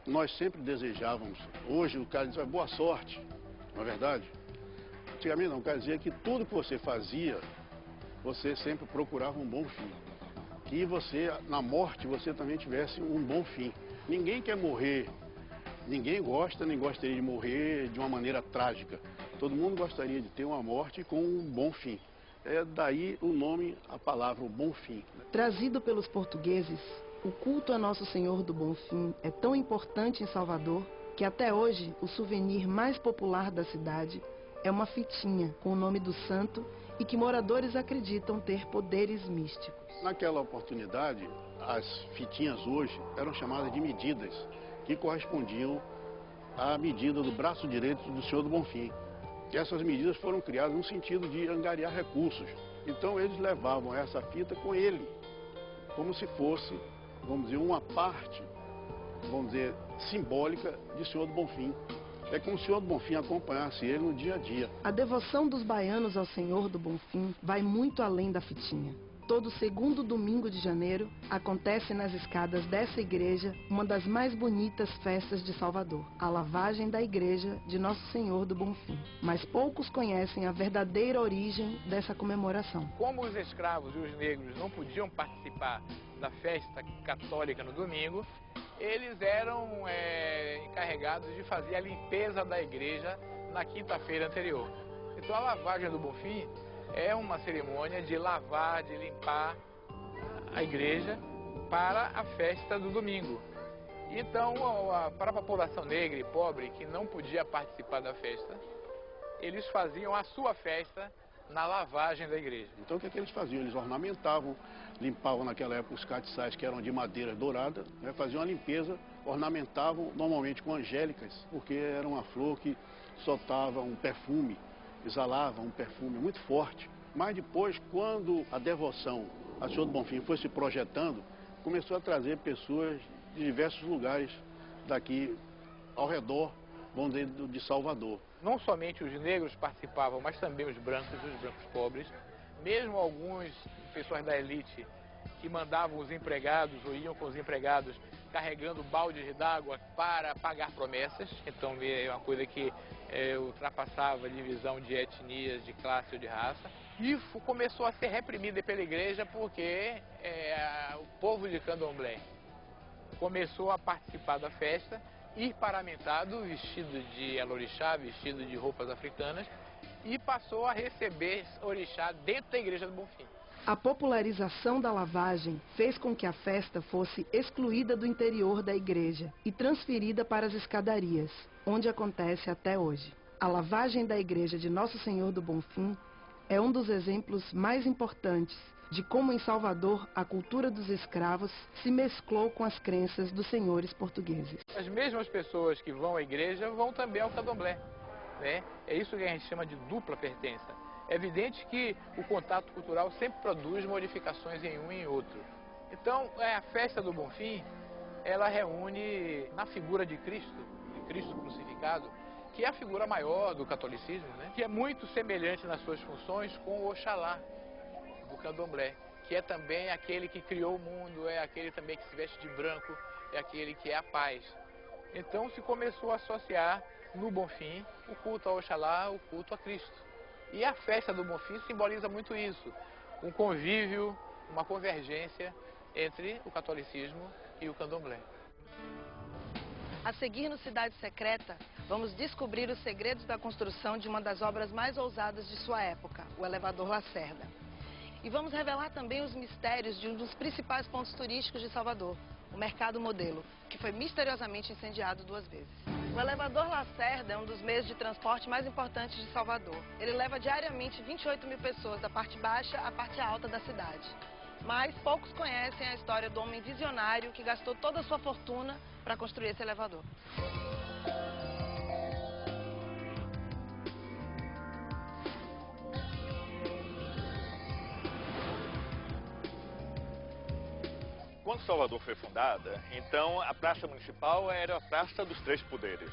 nós sempre desejávamos. Hoje o cara diz, boa sorte, não é verdade? Antigamente não, o cara dizia que tudo que você fazia, você sempre procurava um bom fim. Que você, na morte, você também tivesse um bom fim. Ninguém quer morrer, ninguém gosta, nem gostaria de morrer de uma maneira trágica. Todo mundo gostaria de ter uma morte com um bom fim. É daí o nome, a palavra, o bom fim. Trazido pelos portugueses, o culto a Nosso Senhor do Bom Fim é tão importante em Salvador que até hoje o souvenir mais popular da cidade é uma fitinha com o nome do santo e que moradores acreditam ter poderes místicos. Naquela oportunidade, as fitinhas hoje eram chamadas de medidas, que correspondiam à medida do braço direito do Senhor do Bom Fim. E essas medidas foram criadas no sentido de angariar recursos. Então eles levavam essa fita com ele, como se fosse, vamos dizer, uma parte, vamos dizer, simbólica de Senhor do Bom Fim. É como se o Senhor do Bom Fim acompanhasse ele no dia a dia. A devoção dos baianos ao Senhor do Bom Fim vai muito além da fitinha. Todo segundo domingo de janeiro, acontece nas escadas dessa igreja uma das mais bonitas festas de Salvador, a lavagem da igreja de Nosso Senhor do Bom Fim. Mas poucos conhecem a verdadeira origem dessa comemoração. Como os escravos e os negros não podiam participar da festa católica no domingo, eles eram encarregados de fazer a limpeza da igreja na quinta-feira anterior. Então a lavagem do Bom Fim é uma cerimônia de lavar, de limpar a igreja para a festa do domingo. Então, para a população negra e pobre que não podia participar da festa, eles faziam a sua festa na lavagem da igreja. Então o que é que eles faziam? Eles ornamentavam, limpavam naquela época os catiçais que eram de madeira dourada, né? Faziam a limpeza, ornamentavam normalmente com angélicas, porque era uma flor que soltava um perfume, exalava um perfume muito forte. Mas depois, quando a devoção a Senhor do Bom Fim foi se projetando, começou a trazer pessoas de diversos lugares daqui ao redor, vamos dizer, de Salvador. Não somente os negros participavam, mas também os brancos pobres. Mesmo algumas pessoas da elite que mandavam os empregados ou iam com os empregados carregando baldes d'água para pagar promessas. Então é uma coisa que ultrapassava a divisão de etnias, de classe ou de raça. E começou a ser reprimida pela igreja porque o povo de Candomblé começou a participar da festa, ir paramentado, vestido de elorixá, vestido de roupas africanas, e passou a receber orixá dentro da igreja do Bom Fim. A popularização da lavagem fez com que a festa fosse excluída do interior da igreja e transferida para as escadarias, onde acontece até hoje. A lavagem da igreja de Nosso Senhor do Bom Fim é um dos exemplos mais importantes de como em Salvador a cultura dos escravos se mesclou com as crenças dos senhores portugueses. As mesmas pessoas que vão à igreja vão também ao candomblé, né? É isso que a gente chama de dupla pertença. É evidente que o contato cultural sempre produz modificações em um e em outro. Então, a festa do Bom Fim, ela reúne na figura de Cristo crucificado, que é a figura maior do catolicismo, né? Que é muito semelhante nas suas funções com o Oxalá do candomblé, que é também aquele que criou o mundo, é aquele também que se veste de branco, é aquele que é a paz. Então se começou a associar no Bom Fim o culto ao Oxalá, o culto a Cristo. E a festa do Bom Fim simboliza muito isso, um convívio, uma convergência entre o catolicismo e o candomblé. A seguir no Cidade Secreta, vamos descobrir os segredos da construção de uma das obras mais ousadas de sua época, o elevador Lacerda. E vamos revelar também os mistérios de um dos principais pontos turísticos de Salvador, o Mercado Modelo, que foi misteriosamente incendiado 2 vezes. O elevador Lacerda é um dos meios de transporte mais importantes de Salvador. Ele leva diariamente 28 mil pessoas da parte baixa à parte alta da cidade. Mas poucos conhecem a história do homem visionário que gastou toda a sua fortuna para construir esse elevador. Quando Salvador foi fundada, então a Praça Municipal era a Praça dos Três Poderes.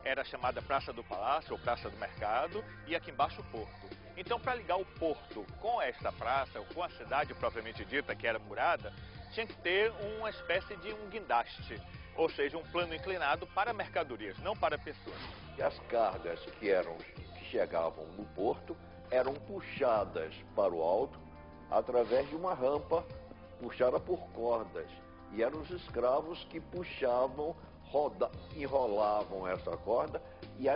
Era chamada Praça do Palácio ou Praça do Mercado e aqui embaixo o Porto. Então, para ligar o Porto com esta praça, ou com a cidade propriamente dita, que era murada, tinha que ter uma espécie de um guindaste. ou seja, um plano inclinado para mercadorias, não para pessoas. E as cargas que chegavam no porto eram puxadas para o alto através de uma rampa puxada por cordas. E eram os escravos que puxavam, enrolavam essa corda e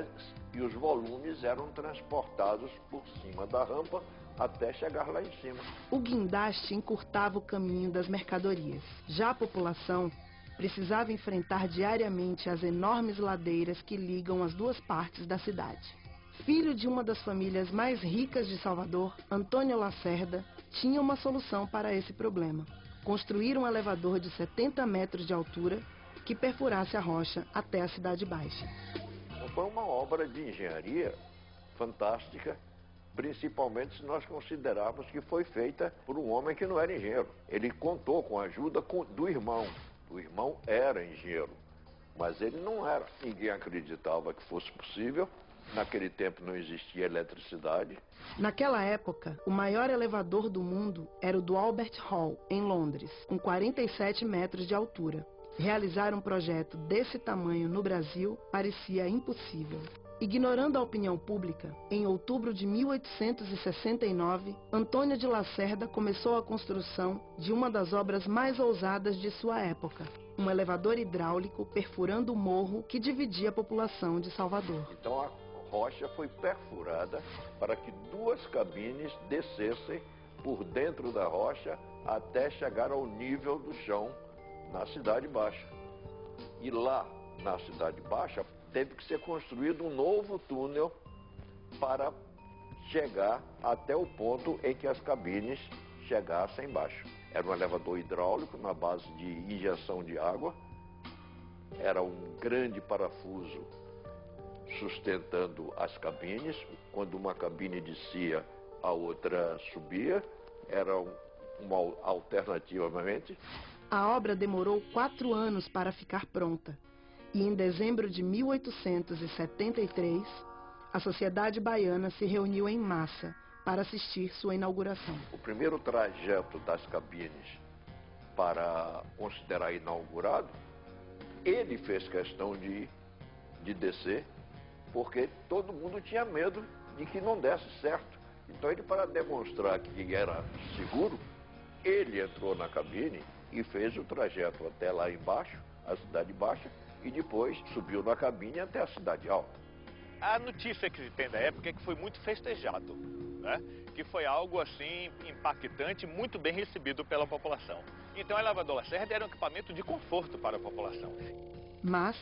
os volumes eram transportados por cima da rampa até chegar lá em cima. O guindaste encurtava o caminho das mercadorias. Já a população precisava enfrentar diariamente as enormes ladeiras que ligam as duas partes da cidade. Filho de uma das famílias mais ricas de Salvador, Antônio Lacerda tinha uma solução para esse problema: construir um elevador de 70 metros de altura que perfurasse a rocha até a Cidade Baixa. Foi uma obra de engenharia fantástica, principalmente se nós considerarmos que foi feita por um homem que não era engenheiro. Ele contou com a ajuda do irmão. O irmão era engenheiro, mas ele não era. Ninguém acreditava que fosse possível. Naquele tempo não existia eletricidade. Naquela época, o maior elevador do mundo era o do Albert Hall, em Londres, com 47 metros de altura. Realizar um projeto desse tamanho no Brasil parecia impossível. Ignorando a opinião pública, em outubro de 1869, Antônio de Lacerda começou a construção de uma das obras mais ousadas de sua época: um elevador hidráulico perfurando o morro que dividia a população de Salvador. Então a rocha foi perfurada para que duas cabines descessem por dentro da rocha até chegar ao nível do chão na Cidade Baixa. E lá na Cidade Baixa teve que ser construído um novo túnel para chegar até o ponto em que as cabines chegassem embaixo. Era um elevador hidráulico na base de injeção de água. Era um grande parafuso sustentando as cabines. Quando uma cabine descia, a outra subia. Era uma alternativa, obviamente. A obra demorou 4 anos para ficar pronta. E em dezembro de 1873, a sociedade baiana se reuniu em massa para assistir sua inauguração. O primeiro trajeto das cabines para considerar inaugurado, ele fez questão de descer, porque todo mundo tinha medo de que não desse certo. Então ele, para demonstrar que era seguro, ele entrou na cabine e fez o trajeto até lá embaixo, a Cidade Baixa, e depois subiu na cabine até a Cidade Alta. A notícia que se tem da época é que foi muito festejado, né? Que foi algo assim impactante, muito bem recebido pela população. Então o elevador Lacerda era um equipamento de conforto para a população. Mas,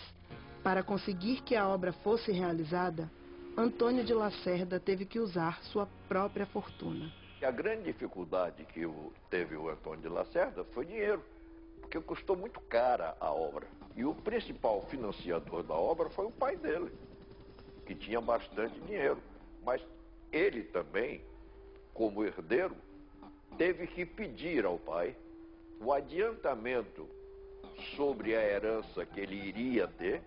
para conseguir que a obra fosse realizada, Antônio de Lacerda teve que usar sua própria fortuna. E a grande dificuldade que teve o Antônio de Lacerda foi dinheiro, porque custou muito cara a obra. E o principal financiador da obra foi o pai dele, que tinha bastante dinheiro. Mas ele também, como herdeiro, teve que pedir ao pai o adiantamento sobre a herança que ele iria ter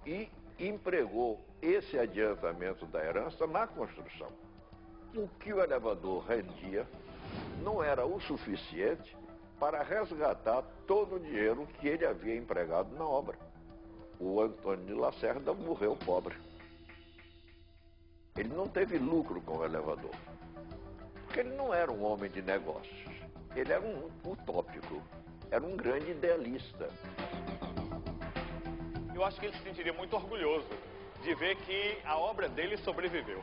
e empregou esse adiantamento da herança na construção. O que o elevador rendia não era o suficiente para resgatar todo o dinheiro que ele havia empregado na obra. O Antônio de Lacerda morreu pobre. Ele não teve lucro com o elevador, porque ele não era um homem de negócios. Ele era um utópico, era um grande idealista. Eu acho que ele se sentiria muito orgulhoso de ver que a obra dele sobreviveu.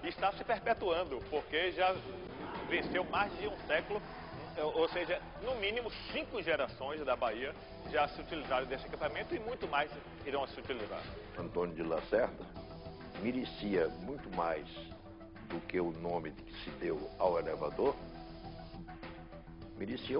E está se perpetuando, porque já venceu mais de um século, ou seja, no mínimo 5 gerações da Bahia já se utilizaram desse equipamento e muito mais irão se utilizar. Antônio de Lacerda merecia muito mais do que o nome que se deu ao elevador, merecia